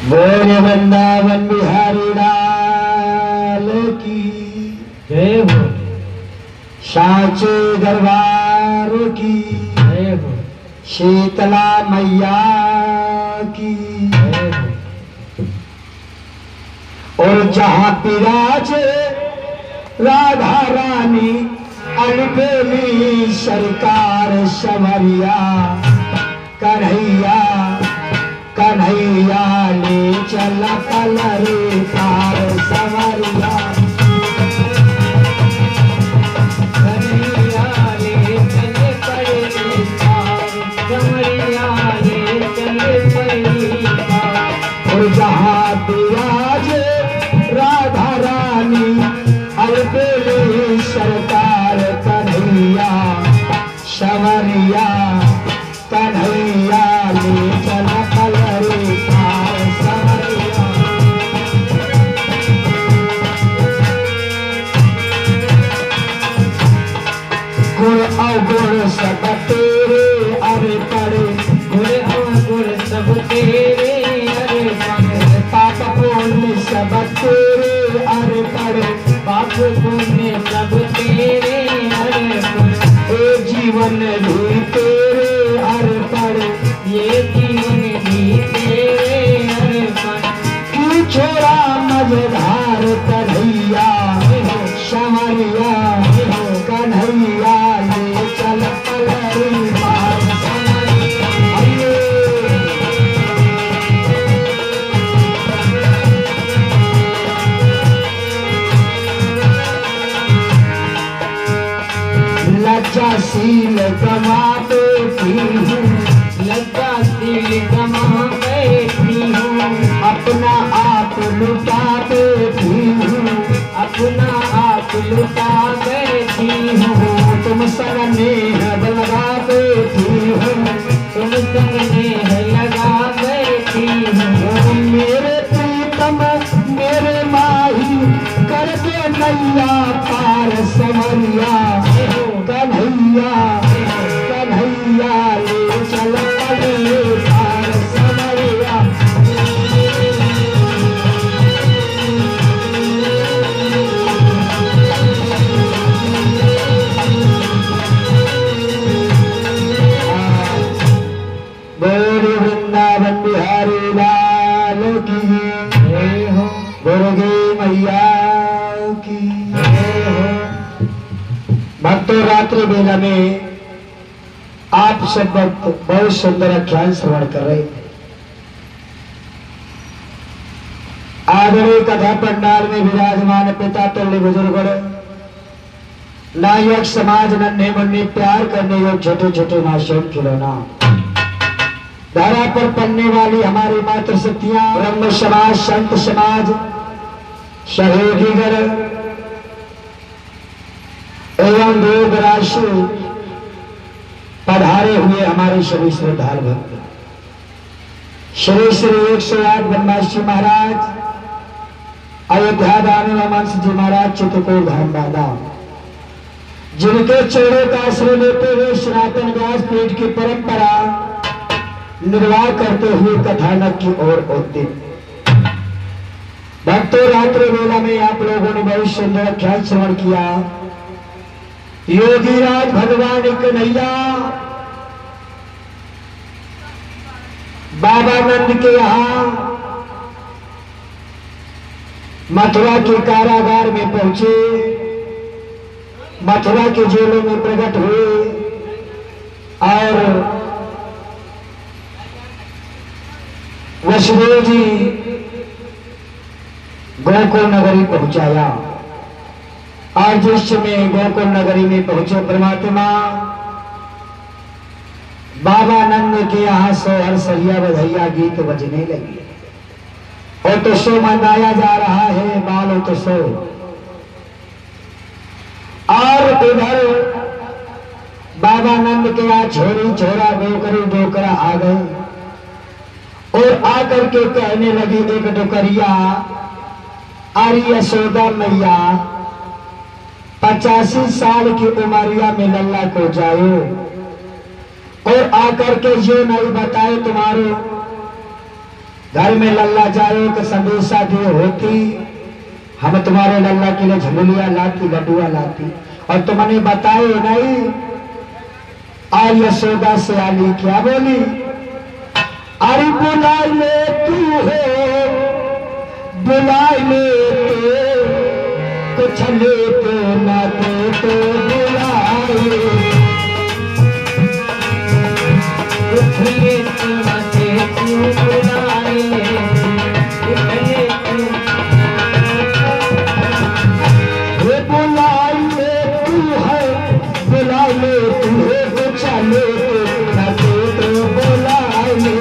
बोल वृंदावन बिहारी लाल की जय हो। साचे दरबार की जय हो। शीतला मैया की जय हो। और जहाँ विराजे राधा रानी अलबेली सरकार संवरिया कन्हैया कन्हैया ले चल पलरे पार संवरिया कन्हैया ले चले परे पार, संवरिया ले चले परे पार। और जहाँ विराजे राधा रानी अलबेली सरकार कन्हैया संवरिया कन्हैया ले चल पलरे पार संवरिया। गुण अवगुण सब तेरे अरे पड़े गुण अवगुण सब तेरे अरे पड़े, पाप पुण्य सब तेरे अरे पड़े पाप पुण्य सब तेरे अरे पड़े। ए जीवन भी तेरे अरे पड़े ये जीवन भी तेरे अरे पड़े। क्यों छोड़ा मझधार कन्हैया संवरिया कन्हैया ले चल पलरी पार संवरिया। लज्जाशील गमाते थी लज्जाशील गमा बैठी हूँ, अपना आप लुटाते थी अपना आप लुटा बैठी हूँ। तुम संग नेह लगाते थी तुम संग नेह लगा बैठी हूँ। मेरे प्रीतम मेरे माही करके नैया पार संवरिया कन्हैया कन्हैया ले चल पलरे पार संवरिया। बोल वृंदावन बिहारी लाल की जय हो। दुर्गे मैया की जय हो। भक्तों, रात्रि बेला में आप सब भक्त बहुत सुंदर आख्यान श्रवण कर रहे थे। आदरणीय कथा पंडाल में विराजमान पिता तुल्य बुजुर्ग नायक समाज नन्हे मुन्ने प्यार करने योग छोटे छोटे मासूम खिलौना धरा पर पलने वाली हमारी मातृ शक्तियां ब्रह्म समाज संत समाज सहयोगीगण एवं लोग राशि पधारे हुए हमारे सभी श्रद्धालु भक्त श्री श्री 108 बनवासी महाराज अयोध्या धाम वंश जी महाराज चित्रकूट धाम बाबा जिनके चरणों का आश्रय लेते हुए सनातन व्यास पीठ की परंपरा निर्वाह करते हुए कथानक की ओर उद्यत भक्तों, रात्रि वेला में आप लोगों ने बहुत सुंदर आख्यान श्रवण किया। योगीराज भगवान कन्हैया बाबा नंद के यहाँ मथुरा के कारागार में पहुंचे, मथुरा के जेलों में प्रकट हुए और वसुदेव जी गोकुल नगरी पहुंचाया। और जिस समय गोकुल नगरी में पहुंचे परमात्मा बाबा नंद के यहाँ से हरसरिया बधैया गीत बजने लगी। और तो सो मनाया जा रहा है बालो तो सो। और इधर बाबा नंद के यहाँ छोरी छोरा डोकरी डोकरा आ गए और आकर के कहने लगी एक डोकरिया अरे यशोदा मैया 85 साल की उमरिया में लल्ला को जाओ और आकर के ये नहीं बताए तुम्हारे घर में लल्ला जाए तो संदेशा दिए होती, हम तुम्हारे लल्ला के लिए झुलिया लाती, लड्डुआ लाती, और तुमने बताए नहीं। आज यशोदा से आली क्या बोली, अरे बुला ले तू हो, बुला ले तो कुछ ले तो ना दे तो बुला ले, कुछ ले तो ना दे तू बुला ले, कुछ ले तू बुला ले तू है, बुला ले तू है, कुछ ले तो ना दे तो बुला ले।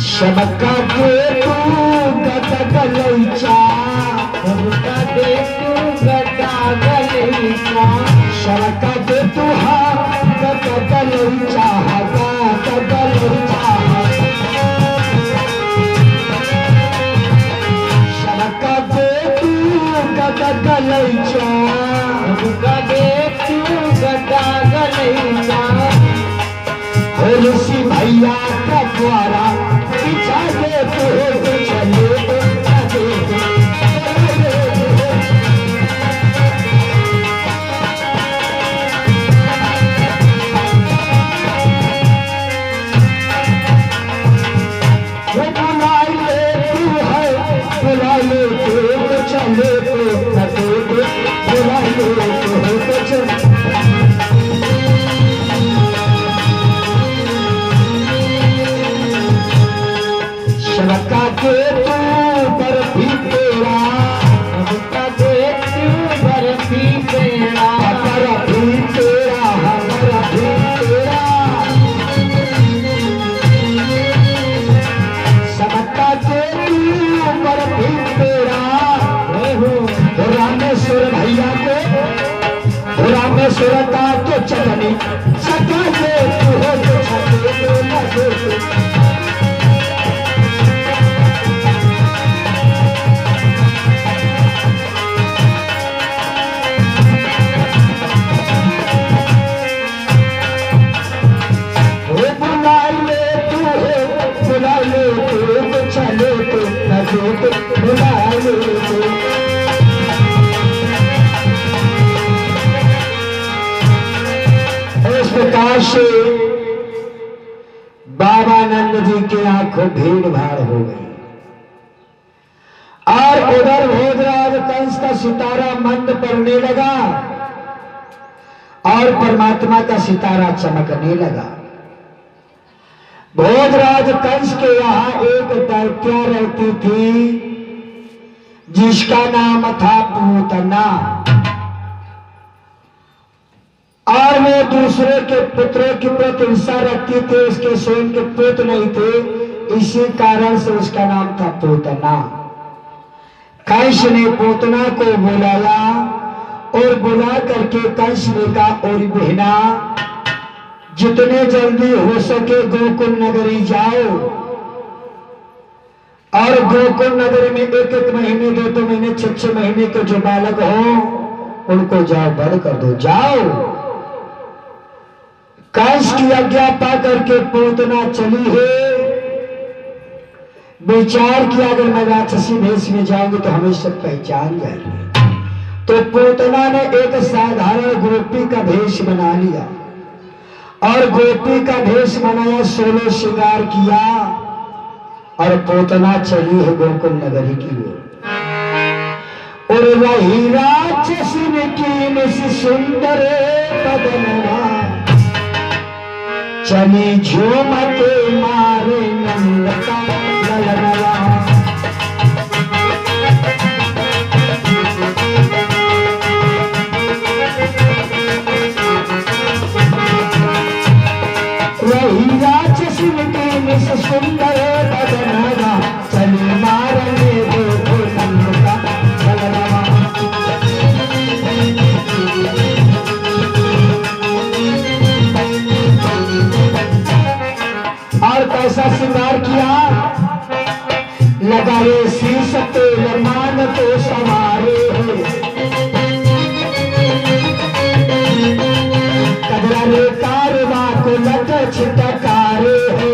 शबका दे तू गदा गलैचा, सबका दे तू गदा गलैचा, शबका दे तू हा गदा गलैचा, गदा गलैचा, शबका दे तू गदा गलैचा, सबका दे तू गदा गलैचा, होलसी भैया का द्वारा पीछा दे तू तो चले तो चले तो। बुला ले तू है, बुला ले तो चले तो चले तो, बुला ले तो चले। शबका दे तू बर्फी तेरा, सबका दे तू बर्फी तेरा, बर्फी तेरा, बर्फी तेरा, शबका दे तू बर्फी तेरा। रामेश्वर भैया को, रामेश्वर का तो चटनी सका दे तू हो तो छके तो न दे तू। इस प्रकार से बाबानंद जी की आंखों भीड़ भाड़ हो गई, और उधर भोजराज कंस का सितारा मंद पड़ने लगा और परमात्मा का सितारा चमकने लगा। भोजराज कंस के यहाँ एक दैत्या रहती थी जिसका नाम था पूतना, और वो दूसरे के पुत्रों की प्रति हिंसा रखती थी, उसके स्वयं के पुत्र नहीं थे, इसी कारण से उसका नाम था पूतना। कंस ने पूतना को बुलाया और बुला करके कंस ने कहा, और बहना जितने जल्दी हो सके गोकुल नगरी जाओ, और गोकुल नगरी में एक एक महीने 2 महीने 6 महीने के जो बालक हो उनको जाओ बड़ कर दो, जाओ। कंस की आज्ञा पा करके पूतना चली है। विचार किया अगर मैं राक्षसी भेष में जाऊंगी तो हमें सब पहचान जाएंगे, तो पूतना ने एक साधारण गोपी का भेष बना लिया और गोपी का भेष बनाया, 16 श्रृंगार किया और पूतना चली है गोकुल नगरी की ओर। और वही राक्षसी की सुंदर बदनवा चली झूमते मारे नंद का ललनवा। वही राक्षसी की सुंदर बदनवा चली मारने देखो नंद का ललनवा। और कैसा सिंह छिटकारे है।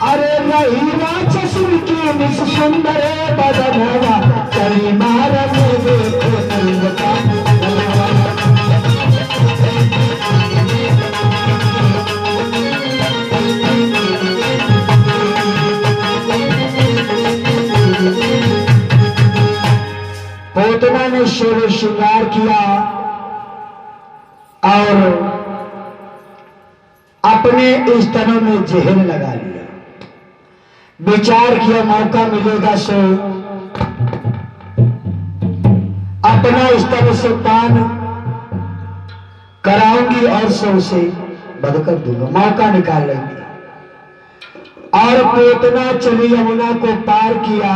अरे रही राक्षसुर की निस सुंदर बदनवा करी मारन देखो नंद का पोतना ने शेर श्रृंगार किया और अपने स्तनों में जहर लगा लिया। विचार किया मौका मिलेगा सो अपना स्तन से पान कराऊंगी और सो उसे बंद कर दूंगा, मौका निकाल लेंगे। और पोतना चली यमुना को पार किया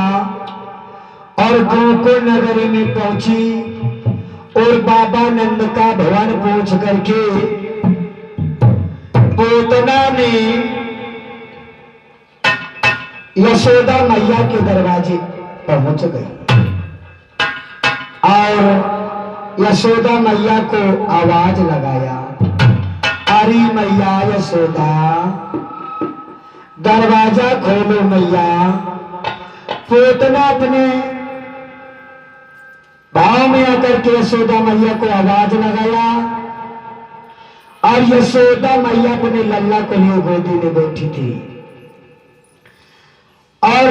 और गोकुल नगरी में पहुंची और बाबा नंद का भवन पहुंच करके पोतना ने यशोदा मैया के दरवाजे पहुंच गई और यशोदा मैया को आवाज लगाया, अरे मैया यशोदा दरवाजा खोलो मैया। पोतना अपने भाव में आकर के यशोदा मैया को आवाज लगाया और यशोदा मैया अपने लल्ला को लिए गोदी में बैठी थी और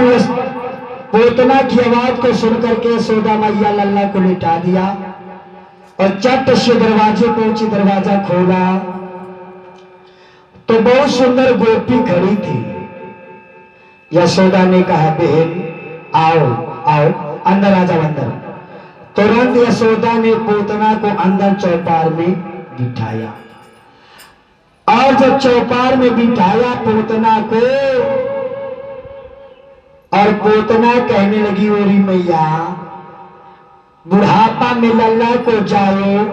पोतना की आवाज को सुनकर के यशोदा मैया लल्ला को लिटा दिया और चट से दरवाजे पहुंची, दरवाजा खोला तो बहुत सुंदर गोपी खड़ी थी। यशोदा ने कहा बहन आओ आओ अंदर आ जाओ अंदर। तुरंत यशोदा ने पोतना को अंदर चौपार में बिठाया और जब चौपार में बिठाया पोतना को और पोतना कहने लगी ओरी मैया बुढ़ापा में लल्ला को जाओ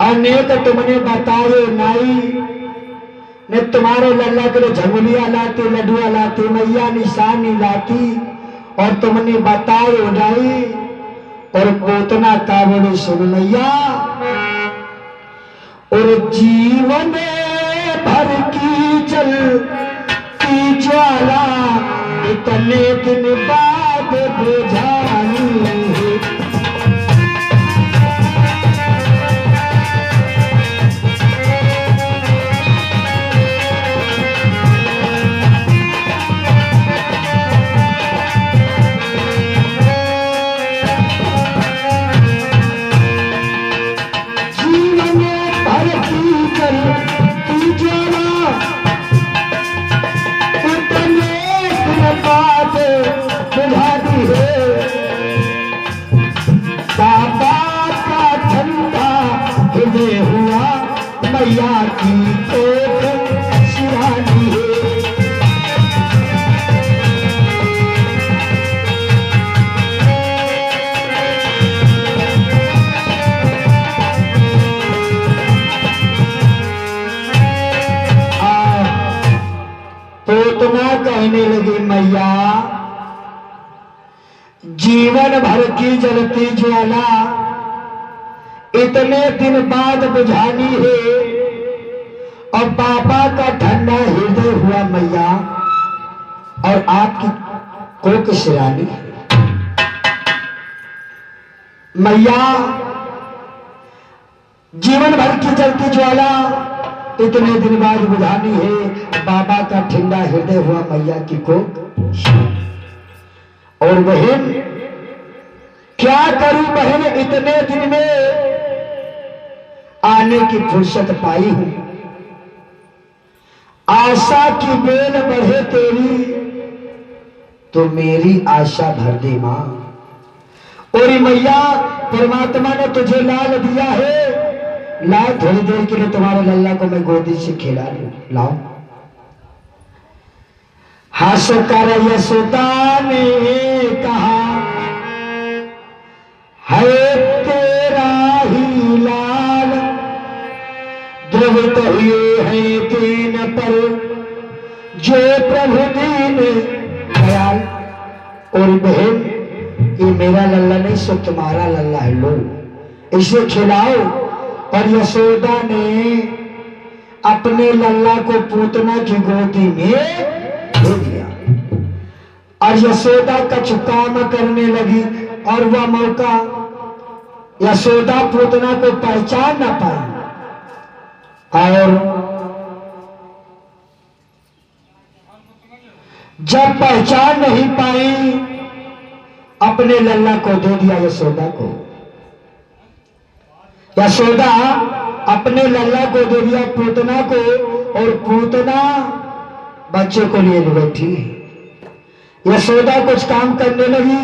अनेक तुमने बताए नाई ने तुम्हारे लल्ला के लिए झंगुलिया लाती लड्डुआ लाती मैया निशानी लाती और तुमने बताए उड़ाई। और पोतना का बोले सुन मैया और जीवन भर की जल की ज्वाला इतने दिन बाद बुझानी है। मैया की कोख सिरानी है। पोतना कहने लगी मैया जीवन भर की जलती ज्वाला इतने दिन बाद बुझानी है और बाबा का ठंडा हृदय हुआ मैया और आपकी कोक सिरानी है। मैया जीवन भर की जलती ज्वाला इतने दिन बाद बुझानी है, बाबा का ठंडा हृदय हुआ मैया की कोक। और बहन क्या करूं बहन इतने दिन में आने की फुर्सत पाई हूं, आशा की बेल बढ़े तेरी तो मेरी आशा भर दे मां। और मैया परमात्मा ने तुझे लाल दिया है, ला थोड़ी देर के लिए तुम्हारे लल्ला को मैं गोदी से खिला लूं, लाओ। हंसकर यशोदा ने कहा है तेरा ही लाल द्रवित हुए हैं दीन पर जो प्रभु दीन दयाल। और बहन ये मेरा लल्ला नहीं सो तुम्हारा लल्ला है, लो इसे खिलाओ और यशोदा ने अपने लल्ला को पूतना की गोदी में दे दिया और यशोदा कछु काम करने लगी और वह मौका यशोदा पूतना को पहचान न पाई और जब पहचान नहीं पाई अपने लल्ला को दे दिया यशोदा को। यशोदा अपने लल्ला को दे दिया पूतना को और पूतना बच्चे को लिए बैठी। यशोदा कुछ काम करने लगी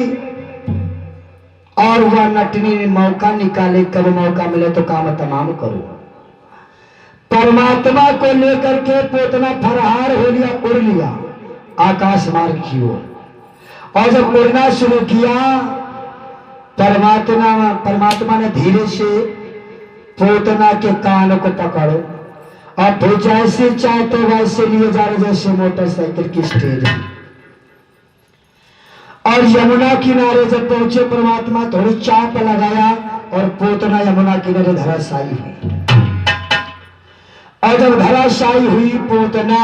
और वह नटनी ने मौका निकाले, कब मौका मिले तो काम तमाम करो। परमात्मा को लेकर के पूतना फरहार हो लिया, उड़ लिया आकाश मार्ग की ओर। और जब उड़ना शुरू किया परमात्मा ने धीरे से पूतना के कान को पकड़ो और फिर जैसे चाहते वैसे लिए जा रहे जैसे मोटरसाइकिल की स्टेज। और यमुना किनारे जब पहुंचे परमात्मा थोड़ी चाप लगाया और पूतना यमुना किनारे धराशायी हुई। और जब धराशायी हुई पूतना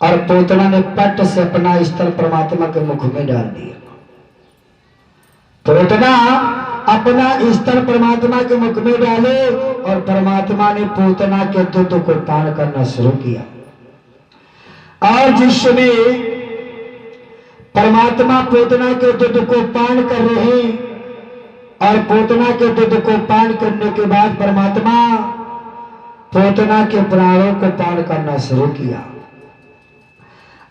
और पूतना ने पट से अपना स्तर परमात्मा के मुख में डाल दिया। पूतना अपना स्तर परमात्मा के मुख में डाले और परमात्मा ने पूतना के दूध को पान करना शुरू किया। और जिस समय परमात्मा पूतना के दूध को पान कर रहे और पूतना के दूध को पान करने के बाद परमात्मा पूतना के प्राणों को पान करना शुरू किया।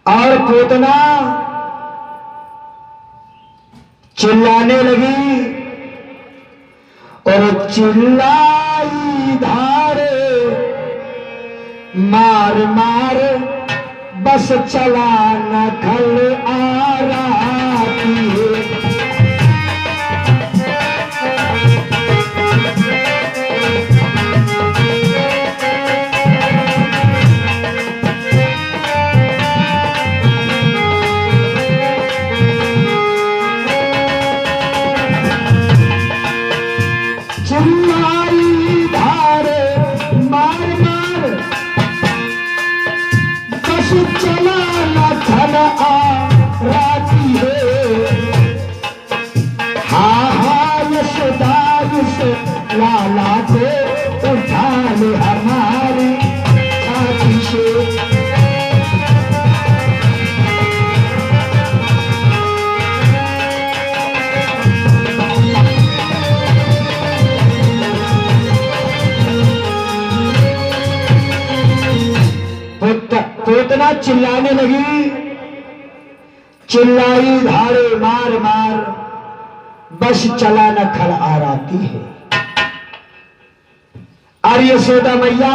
और पूतना चिल्लाने लगी और चिल्लाई धारे मार मार बस चला न खल आ रहा थी। लाला को उठा ले हमारी छाती से। पूतना चिल्लाने लगी, चिल्लाई धारे मार मार बस चला न खल आ राती है। और यशोदा मैया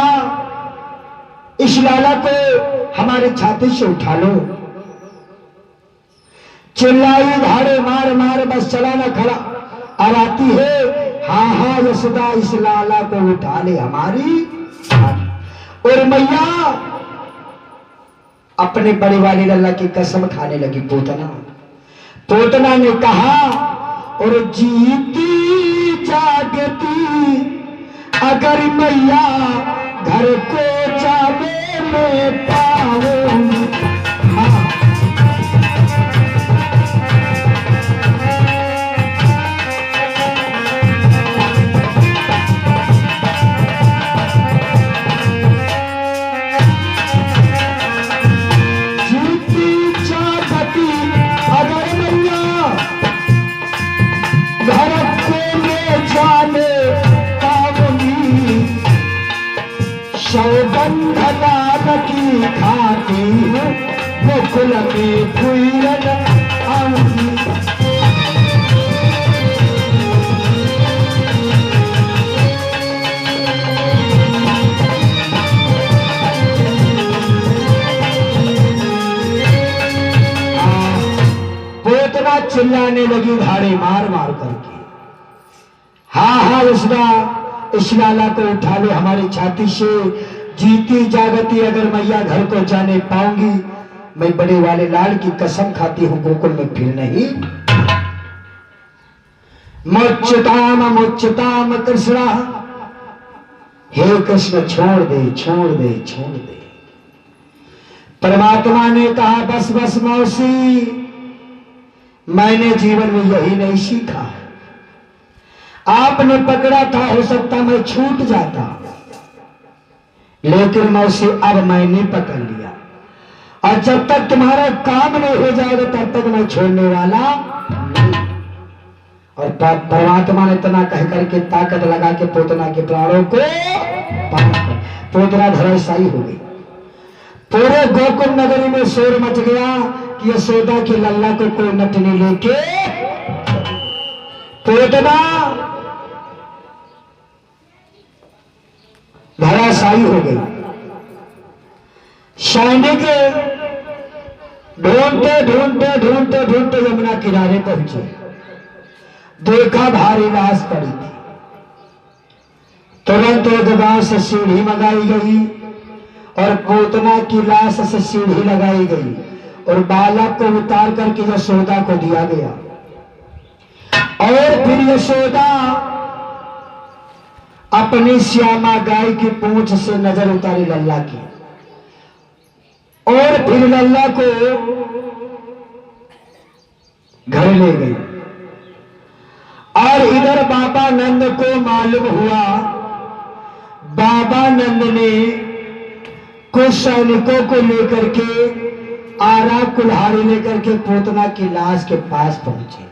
इस लाला को हमारे छाती से उठा लो। चिल्लाई धारे मार मार बस चला न खड़ा आ राती है। हाँ हाँ यशोदा इस लाला को उठा ले हमारी। और मैया अपने बड़े वाले लल्ला की कसम खाने लगी पूतना। पूतना ने कहा और जीती जागती अगर मैया घर को जाने में पाऊं। हाँ। जीती जागती अगर मैया घर को ले जाने सौगंध लाल की खाती हूँ गोकुल में कुइरन आऊंगी। पूतना चिल्लाने लगी धाड़े मार मार करके। हाँ हाँ इस लाला को उठा लो हमारी छाती से। जीती जागती अगर मैया घर को जाने पाऊंगी मैं बड़े वाले लाल की कसम खाती हूं गोकुल में फिर नहीं। मुच्यताम मुच्यताम कृष्ण, हे कृष्ण छोड़ दे छोड़ दे छोड़ दे। परमात्मा ने कहा बस बस मौसी, मैंने जीवन में यही नहीं सीखा। आपने पकड़ा था, हो सकता मैं छूट जाता, लेकिन मौसी अब मैंने पकड़ लिया, और जब तक तुम्हारा काम नहीं हो जाएगा तब तक मैं छोड़ने वाला नहीं। और परमात्मा ने इतना कह करके ताकत लगा के पोतना के प्राणों को पार कर, पोतना धराशायी हो गई। पूरे गोकुल नगरी में शोर मच गया कि यशोदा के लल्ला को कोई नटनी लेके, पोतना धराशायी हो गई। सैनिक ढूंढते ढूंढते ढूंढते ढूंढते यमुना किनारे पहुंचे, देखा भारी लाश पड़ी थी। तुरंत एक गांव से सीढ़ी मंगाई गई और पोतना की लाश से सीढ़ी लगाई गई और बालक को उतार करके यशोदा को दिया गया। और फिर यशोदा अपनी श्यामा गाय की पूंछ से नजर उतारी लल्ला की, और फिर लल्ला को घर ले गई। और इधर बाबा नंद को मालूम हुआ, बाबा नंद ने कुछ सैनिकों को लेकर के आरा कुल्हाड़ी लेकर के पोतना की लाश के पास पहुंचे,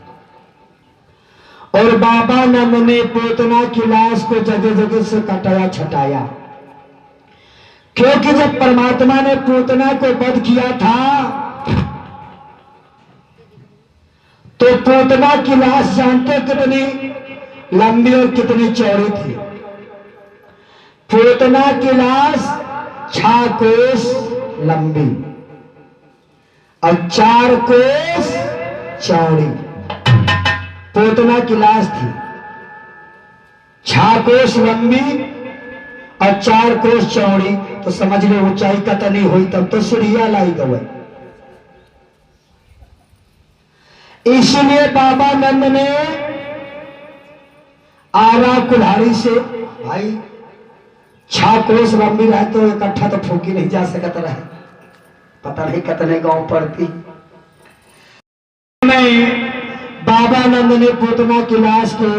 और बाबा नंद ने पोतना की लाश को जगह जगह से कटाया छटाया, क्योंकि जब परमात्मा ने पोतना को वध किया था तो पोतना की लाश जानते कितनी लंबी और कितनी चौड़ी थी? पोतना की लाश 6 कोस लंबी और 4 कोस चौड़ी पोतना की लाश थी। 6 कोस लंबी और 4 कोस चौड़ी, तो समझ लो ऊंचाई कतनी हुई, तब तो सीढ़ियां लाई गए। इसलिए बाबा नंद ने आरा कुल्हाड़ी से, भाई 6 कोस लंबी रहे तो इकट्ठा तो फूकी नहीं जा सकता रहे, पता नहीं कितने गांव पड़ती। बाबा नंद ने पोतना की लाश को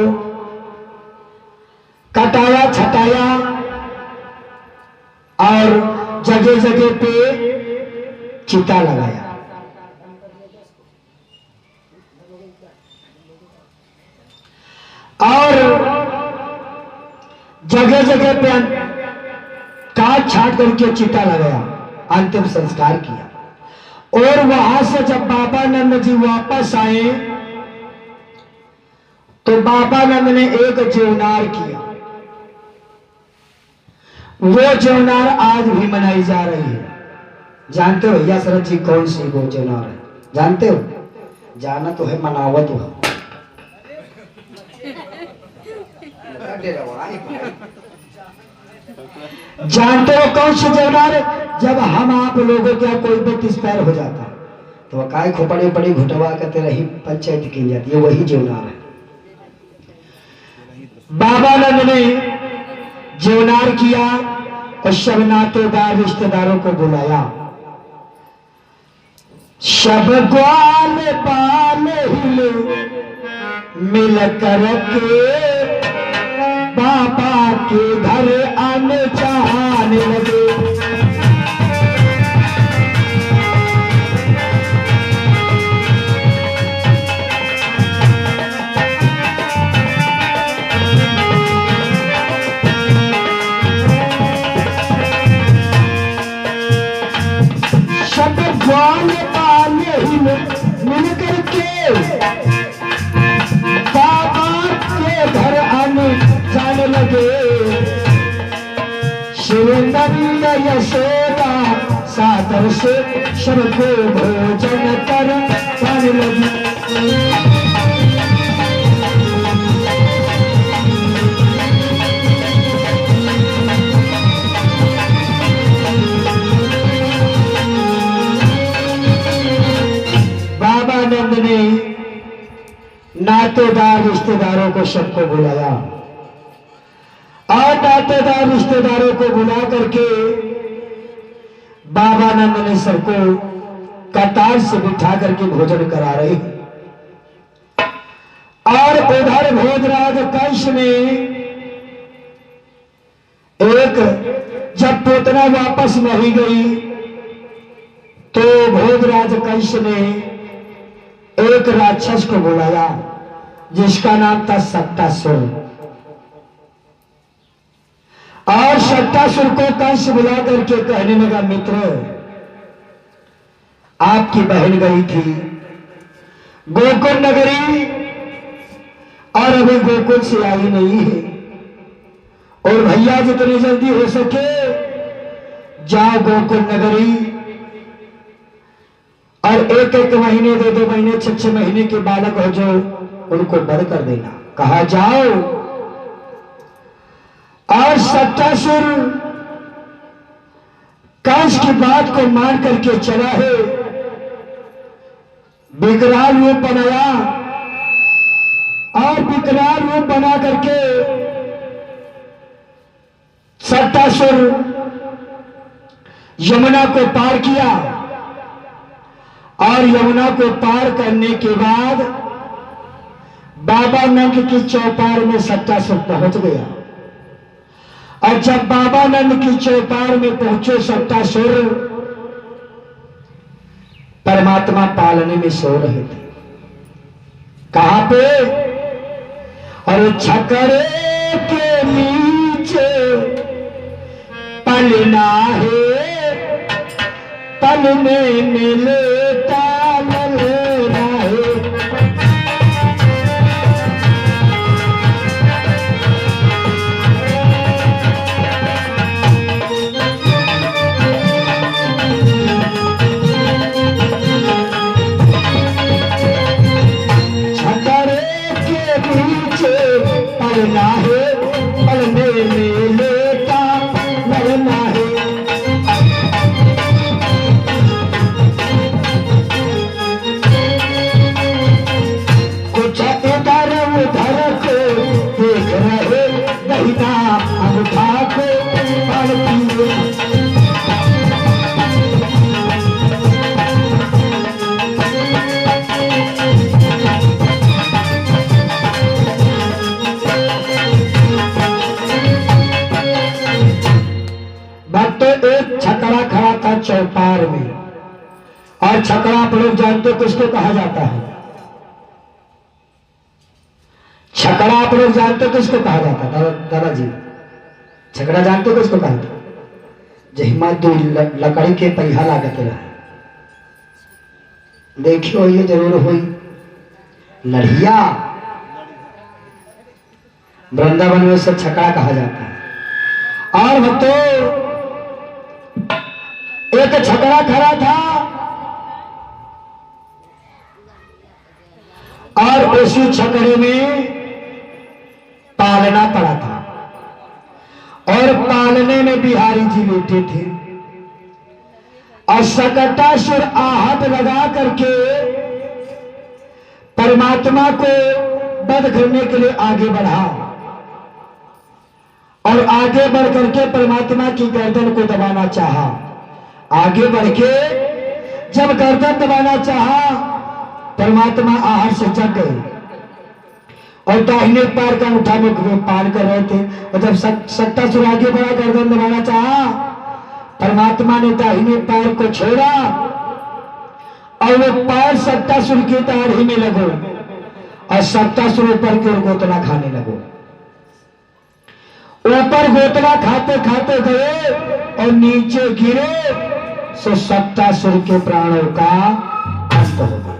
कटाया छटाया और जगह जगह पे चिता लगाया। और जगह जगह पे काट छाट करके चिता लगाया, अंतिम संस्कार किया। और वहां से जब बाबा नंद जी वापस आए तो बाबा नंद ने एक जीवनार किया। वो जीवनार आज भी मनाई जा रही है। जानते हो भैया शरद जी कौन सी वो जीवनार है? जानते हो? जाना तो है, मनावत हो। जानते हो कौन सी जीवनार? जब हम आप लोगों का कोई व्यक्ति एक्सपायर हो जाता तो काय खोपड़े पड़ी घुटवा करते रही पंचायत की जाती है, वही जीवनार है। बाबा नंद ने जीवनार किया और सब नातेदार रिश्तेदारों को बुलाया। सब ग्वाल बाल हिले मिल कर के बाबा के घर आने चाहने लगे। सब ग्वाल बाल हिले मिल कर के बाबा के घर आने जाने लगे। शिवनंद यशोदा सादर से सबको भोजन कर जाने लगी। नातेदार रिश्तेदारों को सबको बुलाया और नातेदार रिश्तेदारों को बुला करके बाबा नंद ने सबको कतार से बिठा करके भोजन करा रहे। और उधर भोजराज कंस ने एक जब पोतना वापस नहीं गई तो भोजराज कंस ने एक राक्षस को बुलाया जिसका नाम था सट्टासुर। और सट्टासुर को कंस बुला करके कहने लगा, मित्र आपकी बहन गई थी गोकुल नगरी और अभी गोकुल से आई नहीं है, और भैया जितनी जल्दी हो सके जाओ गोकुल नगरी और एक एक महीने 2-2 महीने 6-6 महीने के बालक हो जो उनको बड़ कर देना, कहा जाओ। और सट्टासुर कंस की बात को मान करके चला है, विकराल रूप बनाया और विकराल रूप बना करके सट्टासुर यमुना को पार किया। और यमुना को पार करने के बाद बाबा नंद की चौपार में सट्टासुर पहुंच गया। और जब बाबा नंद की चौपार में पहुंचे सट्टासुर परमात्मा पालने में सो रहे थे। कहां पे? और छकड़े के नीचे पलना है, पलने में लेटा ललना है। छकड़े के नीचे पलना है, पलने में लेटा ललना है। कुछ इधर उधर को देख रहे, दहिना अंगूठा को पढ़ती है। भक्तों एक छकड़ा खड़ा था चौपार में, और छकड़ा आप लोग जानते हो किसको कहा जाता है? छकड़ा आप लोग जानते हो किसको कहा जाता है? दादाजी छकड़ा जानते हो किसको कहा था? जहिमा दो लकड़ी के पहिया लागत रहा, देखियो ये जरूर हुई लड़िया। वृंदावन में से छकड़ा कहा जाता है। और भक्तों एक छकड़ा खड़ा था और उसी छकड़े में पालना पड़ा था, और पालने में बिहारी जी लेटे थे। और सट्टासुर आहट लगा करके परमात्मा को वध करने के लिए आगे बढ़ा, और आगे बढ़ करके परमात्मा की गर्दन को दबाना चाहा। आगे बढ़ के जब गर्दन दबाना चाहा, परमात्मा आहट से जग गए और दाहिने पैर का अंगूठा में पार कर रहे थे। और जब सट्टासुर आगे बढ़ा, गर्दन दबाना चाहा, परमात्मा ने दाहिने पैर को छोड़ा और वो पैर सट्टासुर की दाढ़ी में लगो, और सट्टासुर ऊपर की ओर गोतना खाने लगो। ऊपर गोतना खाते खाते गए और नीचे गिरे, सो सट्टासुर के प्राणों का अंत हो गया।